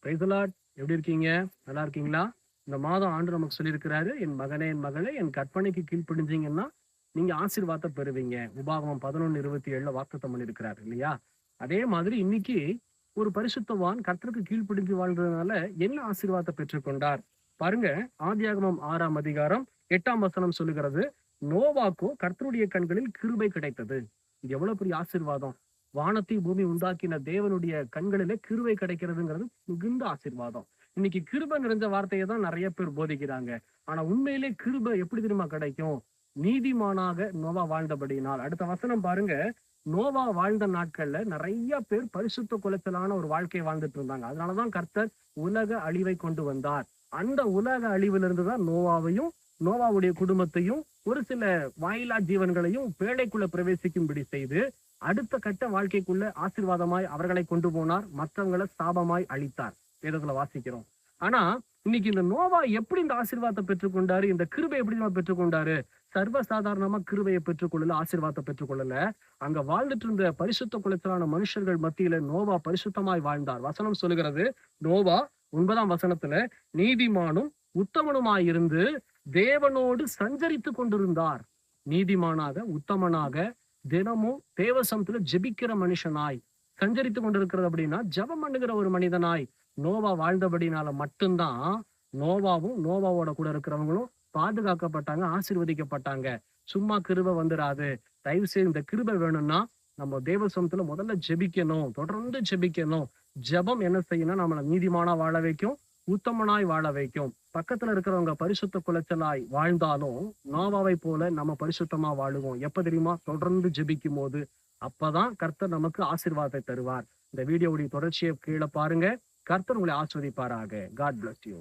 Praise the Lord. எப்படி இருக்கீங்க? நல்லா இருக்கீங்களா? இந்த மாதம் ஆண்டு நமக்கு சொல்லியிருக்கிறாரு, என் மகனே என் மகளே என் கற்பனைக்கு கீழ்ப்படிஞ்சீங்கன்னா நீங்க ஆசீர்வாதத்தை பெறுவீங்க. உபாகமம் 11:27 வாக்குத்தத்தம் பண்ணியிருக்கிறாரு இல்லையா? அதே மாதிரி இன்னைக்கு ஒரு பரிசுத்தவான் கர்த்தருக்கு கீழ்ப்படிஞ்சு வாழ்றதுனால என்ன ஆசீர்வாதத்தை பெற்றுக்கொண்டார் பாருங்க. ஆதியாகமம் 6ஆம் அதிகாரம் 8ஆம் வசனம் சொல்லுகிறது, நோவாக்கோ கர்த்தருடைய கண்களில் கிருபை கிடைத்தது. இது எவ்வளவு பெரிய ஆசீர்வாதம்! வானத்தை பூமி உண்டாக்கின தேவனுடைய கண்களிலே கிருபை கிடைக்கிறதுங்கிறது மிகுந்த ஆசீர்வாதம். இன்னைக்கு கிருபை நிறைஞ்ச வார்த்தையை தான் நிறைய பேர் போதிக்கிறாங்க. ஆனா உண்மையிலே கிருபை எப்படி தெரியுமா கிடைக்கும்? நீதிமானாக நோவா வாழ்ந்தபடியினால். அடுத்த வசனம் பாருங்க. நோவா வாழ்ந்த நாட்கள்ல நிறைய பேர் பரிசுத்த குலைச்சலான ஒரு வாழ்க்கையை வாழ்ந்துட்டு இருந்தாங்க. அதனாலதான் கர்த்தர் உலக அழிவை கொண்டு வந்தார். அந்த உலக அழிவிலிருந்து தான் நோவாவையும் நோவாவுடைய குடும்பத்தையும் ஒரு சில வாயிலா ஜீவன்களையும் பேழைக்குள்ள பிரவேசிக்கும்படி செய்து அடுத்த கட்ட வாழ்க்கைக்குள்ள ஆசீர்வாதமாய் அவர்களை கொண்டு போனார், மற்றவங்களை சாபமாய் அழித்தார். வேதத்துல வாசிக்கிறோம். ஆனா இன்னைக்கு இந்த நோவா எப்படி இந்த ஆசீர்வாதத்தை பெற்றுக்கொண்டாரு, இந்த கிருபை எப்படி பெற்றுக்கொண்டாரு? சர்வசாதாரணமா கிருபையை பெற்றுக்கொள்ளல, ஆசீர்வாதத்தை பெற்றுக்கொள்ளல. அங்க வாழ்ந்துட்டு இருந்த பரிசுத்த குலத்திலான மனுஷர்கள் மத்தியில நோவா பரிசுத்தமாய் வாழ்ந்தார். வசனம் சொல்லுகிறது, நோவா 9ஆம் வசனத்துல நீதிமானும் உத்தமனுமாயிருந்து தேவனோடு சஞ்சரித்து கொண்டிருந்தார். நீதிமானாக உத்தமனாக தினமும் தேவசமத்துல ஜெபிக்கிற மனுஷனாய் சஞ்சரித்து கொண்டிருக்கிறது. அப்படின்னா ஜெபம் பண்ணுகிற ஒரு மனிதனாய் நோவா வாழ்ந்தபடினால மட்டும்தான் நோவாவும் நோவாவோட கூட இருக்கிறவங்களும் பாதுகாக்கப்பட்டாங்க, ஆசீர்வதிக்கப்பட்டாங்க. சும்மா கிருபை வந்துடாது. தயவு செய்து இந்த கிருபை வேணும்னா நம்ம தேவசமத்துல முதல்ல ஜெபிக்கணும், தொடர்ந்து ஜெபிக்கணும். ஜெபம் என்ன செய்யணும்? நம்மளை நீதிமானா வாழ வைக்கும், உத்தமனாய் வாழ வைக்கும். பக்கத்துல இருக்கிறவங்க பரிசுத்த குலைச்சலாய் வாழ்ந்தாலும் நோவாவை போல நம்ம பரிசுத்தமா வாழுவோம். எப்ப தெரியுமா? தொடர்ந்து ஜெபிக்கும் போது. அப்பதான் கர்த்தர் நமக்கு ஆசீர்வாதத்தை தருவார். இந்த வீடியோவுடைய தொடர்ச்சியை கீழே பாருங்க. கர்த்தர் உங்களை ஆஸ்வதிப்பாராக. God bless you.